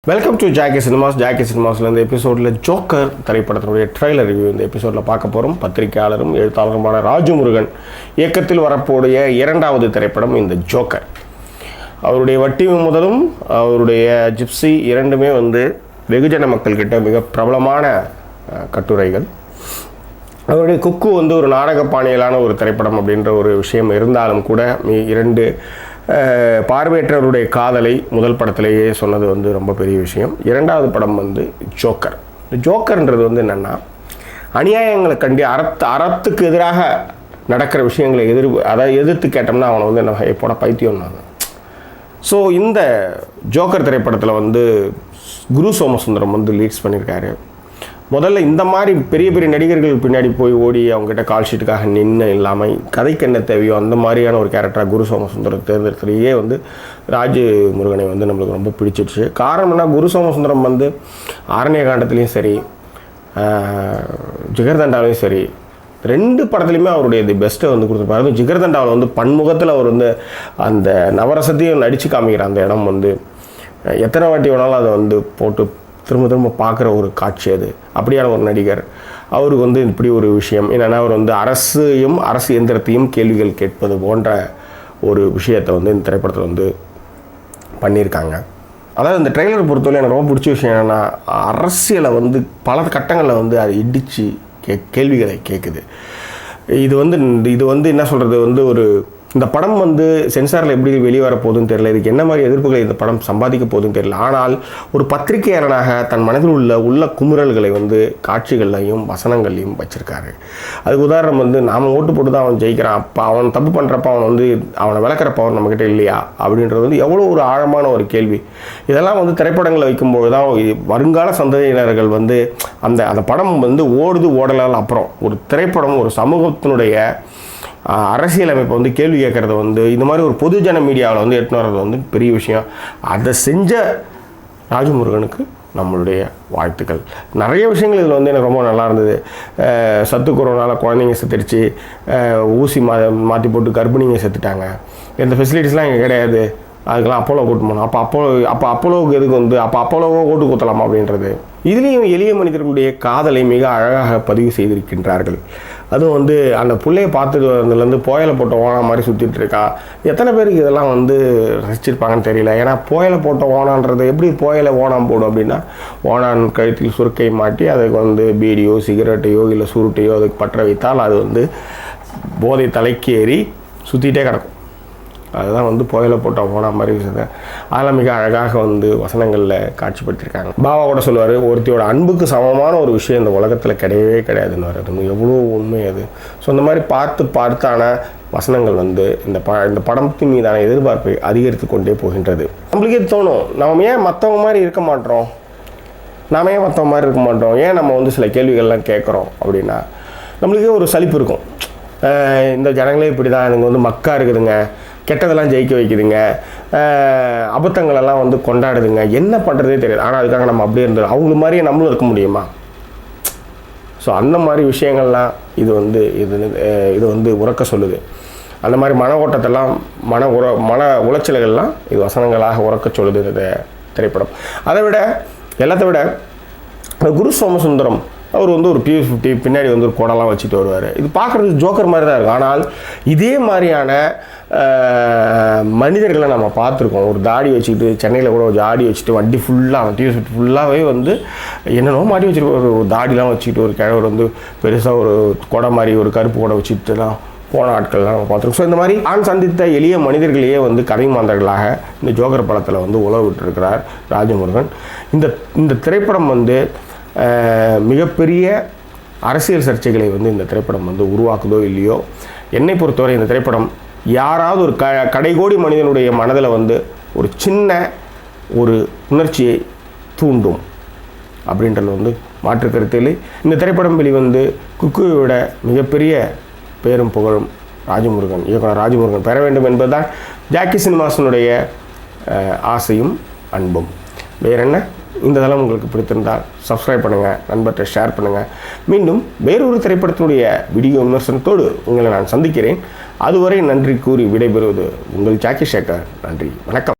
Welcome to Jackie சினிமாஸ்ல இந்த எபிசோடில் joker திரைப்படத்தினுடைய ட்ரெய்லர் ரிவ்யூ இந்த எபிசோடில் பார்க்க போகிறோம். பத்திரிகையாளரும் எழுத்தாளருமான ராஜமுருகன் இயக்கத்தில் வரக்கூடிய இரண்டாவது திரைப்படம் இந்த ஜோக்கர். அவருடைய வட்டி முதலும் அவருடைய ஜிப்சி இரண்டுமே வெகுஜன மக்கள்கிட்ட மிக பிரபலமான கட்டுரைகள். அவருடைய குக்கு ஒரு நாடக பாணியிலான ஒரு திரைப்படம் அப்படின்ற ஒரு விஷயம் இருந்தாலும் கூட இரண்டு பார்வையற்றவருடைய காதலை முதல் படத்திலேயே சொன்னது ரொம்ப பெரிய விஷயம். இரண்டாவது படம் ஜோக்கர். ஜோக்கர்ன்றது என்னென்னா, அநியாயங்களை கண்டி அறத்துக்கு எதிராக நடக்கிற விஷயங்களை எதிர்த்து கேட்டோம்னா அவனை என்ன எப்போட பைத்தியம்னாங்க. ஸோ இந்த ஜோக்கர் திரைப்படத்தில் குரு சோமசுந்தரம் லீட்ஸ் பண்ணியிருக்காரு. முதல்ல இந்த மாதிரி பெரிய பெரிய நடிகர்கள் பின்னாடி போய் ஓடி அவங்ககிட்ட கால் ஷீட்டுக்காக நின்று இல்லாமல் கதைக்கு என்ன தேவையோ அந்த மாதிரியான ஒரு கேரக்டராக குரு சோமசுந்தரம் தேர்ந்தெடுத்துலேயே ராஜமுருகனை நம்மளுக்கு ரொம்ப பிடிச்சிடுச்சு. காரணம் என்ன, குரு சோமசுந்தரம் ஆரண்ய காண்டத்துலேயும் சரி ஜிகர்தண்டாவிலையும் சரி ரெண்டு படத்துலையுமே அவருடைய பெஸ்ட்டை கொடுத்துருப்பாரு. ஜிகர்தண்டாவில் பன்முகத்தில் அவர் அந்த நவரசத்தையும் நடித்து காமிக்கிற அந்த இடம் எத்தனை வாட்டி வேணாலும் அதை போட்டு திரும்ப திரும்ப பார்க்குற ஒரு காட்சி. அது அப்படியான ஒரு நடிகர். அவருக்கு இப்படி ஒரு விஷயம் என்னென்னா, அவர் அரசு இயந்திரத்தையும் கேள்விகள் கேட்பது போன்ற ஒரு விஷயத்தை இந்த திரைப்படத்தில் பண்ணியிருக்காங்க. அதாவது இந்த ட்ரெய்லரை பொறுத்தவரை எனக்கு ரொம்ப பிடிச்ச விஷயம் என்னென்னா, அரசியலை பல கட்டங்களில் அது இடித்து கேள்விகளை கேட்குது. இது என்ன சொல்கிறது, ஒரு இந்த படம் சென்சாரில் எப்படி வெளியே வர போகுதுன்னு தெரியல, இதுக்கு என்ன மாதிரி எதிர்ப்புகளை இந்த படம் சம்பாதிக்க போகுதுன்னு தெரியல. ஆனால் ஒரு பத்திரிகையாளனாக தன் மனதில் உள்ள குமுறல்களை காட்சிகள்லையும் வசனங்கள்லையும் வச்சுருக்காரு. அதுக்கு உதாரணம் நாம் ஓட்டு போட்டு தான் அவன் ஜெயிக்கிறான், அப்போ அவன் தப்பு பண்ணுறப்ப அவன் அவனை விளக்குற பவர் நம்மக்கிட்ட இல்லையா அப்படின்றது எவ்வளோ ஒரு ஆழமான ஒரு கேள்வி. இதெல்லாம் திரைப்படங்களை வைக்கும்போது தான் வருங்கால சந்ததியினர்கள் அந்த படம் ஓடுது ஓடலால் அப்புறம் ஒரு திரைப்படம் ஒரு சமூகத்தினுடைய அரசியலமைப்பை கேள்வி கேட்குறது இந்த மாதிரி ஒரு பொதுஜன மீடியாவில் எடுத்துன்னு வர்றது பெரிய விஷயம். அதை செஞ்ச ராஜமுருகனுக்கு நம்மளுடைய வாழ்த்துக்கள். நிறைய விஷயங்கள் இதில் எனக்கு ரொம்ப நல்லா இருந்தது. சத்து கொரோனாவில் குழந்தைங்க செத்துடுச்சு, ஊசி மாற்றி போட்டு கர்ப்பிணிங்க செத்துட்டாங்க, எந்த ஃபெசிலிட்டிஸ்லாம் இங்கே கிடையாது, அதுக்கெல்லாம் அப்போலோ கூட்டு போனோம். அப்போ அப்போலோவுக்கு எதுக்கு அப்போலோவோ ஓட்டு குத்தலாமா அப்படின்றது. இதுலேயும் எளிய மனிதர்களுடைய காதலை மிக அழகாக பதிவு செய்திருக்கின்றார்கள். அதுவும் அந்த பிள்ளையை பார்த்துட்டு வந்ததுலேருந்து போயலை போட்ட ஓனா மாதிரி சுற்றிட்டு இருக்கா. எத்தனை பேருக்கு இதெல்லாம் ரசிச்சிருப்பாங்கன்னு தெரியல. ஏன்னா போயலை போட்ட ஓனான்றது எப்படி போயலை ஓனாம் போடும் அப்படின்னா, ஓனான் கழுத்தில் சுருக்கை மாட்டி அதுக்கு பீடியோ சிகரெட்டையோ இல்லை சுருட்டையோ அதுக்கு பற்ற வைத்தால் அது போதை தலைக்கு ஏறி சுற்றிகிட்டே கிடக்கும். அதுதான் புயலை போட்ட ஓனா மாதிரி விஷயத்தை அதெல்லாம் மிக அழகாக வசனங்களில் காட்சிப்படுத்தியிருக்காங்க. பாபா கூட சொல்லுவார், ஒருத்தியோட அன்புக்கு சமமான ஒரு விஷயம் இந்த உலகத்தில் கிடையவே கிடையாதுன்னு வர்றது எவ்வளோ உண்மை அது. ஸோ இந்த மாதிரி பார்த்தான வசனங்கள் இந்த படத்தின் மீதான எதிர்பார்ப்பை அதிகரித்து கொண்டே போகின்றது. நம்மளுக்கே தோணும், நம்ம ஏன் மற்றவங்க மாதிரி இருக்க மாட்டோம், ஏன் நம்ம சில கேள்விகள்லாம் கேட்குறோம் அப்படின்னா நம்மளுக்கே ஒரு சலிப்பு இருக்கும். இந்த ஜனங்களே இப்படி தான் எனக்கு மக்கா இருக்குதுங்க, கெட்டதெல்லாம் ஜெயிக்க வைக்குதுங்க, அபத்தங்களெல்லாம் கொண்டாடுதுங்க, என்ன பண்ணுறதே தெரியாது. ஆனால் அதுக்காக நம்ம அப்படியே இருந்தது அவங்க மாதிரியே நம்மளும் இருக்க முடியுமா? ஸோ அந்த மாதிரி விஷயங்கள்லாம் இது உறக்க சொல்லுது. அந்த மாதிரி மன ஓட்டத்தெல்லாம் மன உளைச்சல்கள்லாம் இது வசனங்களாக உறக்க சொல்லுது இந்த திரைப்படம். அதை விட எல்லாத்தை விட குரு சோமசுந்தரம் அவர் ஒரு P50 பின்னாடி ஒரு கோடெல்லாம் வச்சுட்டு வருவார். இது பார்க்குறதுக்கு ஜோக்கர் மாதிரி தான் இருக்கும். ஆனால் இதே மாதிரியான மனிதர்களை நம்ம பார்த்துருக்கோம். ஒரு தாடி வச்சுக்கிட்டு சென்னையில் கூட ஒரு தாடி வச்சுட்டு வண்டி ஃபுல்லாக T50 ஃபுல்லாகவே என்னென்னோ மாட்டி வச்சுருப்பார். ஒரு தாடிலாம் வச்சுக்கிட்டு ஒரு கிழவர் பெருசாக ஒரு கொடை மாதிரி ஒரு கருப்பு கொடை வச்சுட்டுலாம் போன ஆட்கள்லாம் நம்ம பார்த்துருக்கோம். ஸோ இந்த மாதிரி நான் சந்தித்த எளிய மனிதர்களையே கதை மாந்தர்களாக இந்த ஜோக்கர் படத்தில் உழவு விட்டுருக்கிறார் ராஜமுருகன். இந்த திரைப்படம் மிகப்பெரிய அரசியல் சர்ச்சைகளை இந்த திரைப்படம் உருவாக்குதோ இல்லையோ, என்னை பொறுத்தவரை இந்த திரைப்படம் யாராவது ஒரு கடைகோடி மனிதனுடைய மனதில் ஒரு சின்ன ஒரு உணர்ச்சியை தூண்டும் அப்படின்றது மாற்று கருத்தில். இந்த திரைப்படம் குக்குவை விட மிகப்பெரிய பேரும் புகழும் இயக்குனர் ராஜமுருகன் பெற வேண்டும் என்பதுதான் ஜாக்கி சினிமாஸினுடைய ஆசையும் அன்பும். வேறு என்ன, இந்த தளம் உங்களுக்கு பிடித்திருந்தால் சப்ஸ்கிரைப் பண்ணுங்கள், நண்பர்கிட்ட ஷேர் பண்ணுங்கள். மீண்டும் வேறொரு திரைப்படத்தினுடைய வீடியோ விமர்சனத்தோடு உங்களை நான் சந்திக்கிறேன். அதுவரை நன்றி கூறி விடைபெறுவது உங்கள் ஜாக்கி சேகர். நன்றி, வணக்கம்.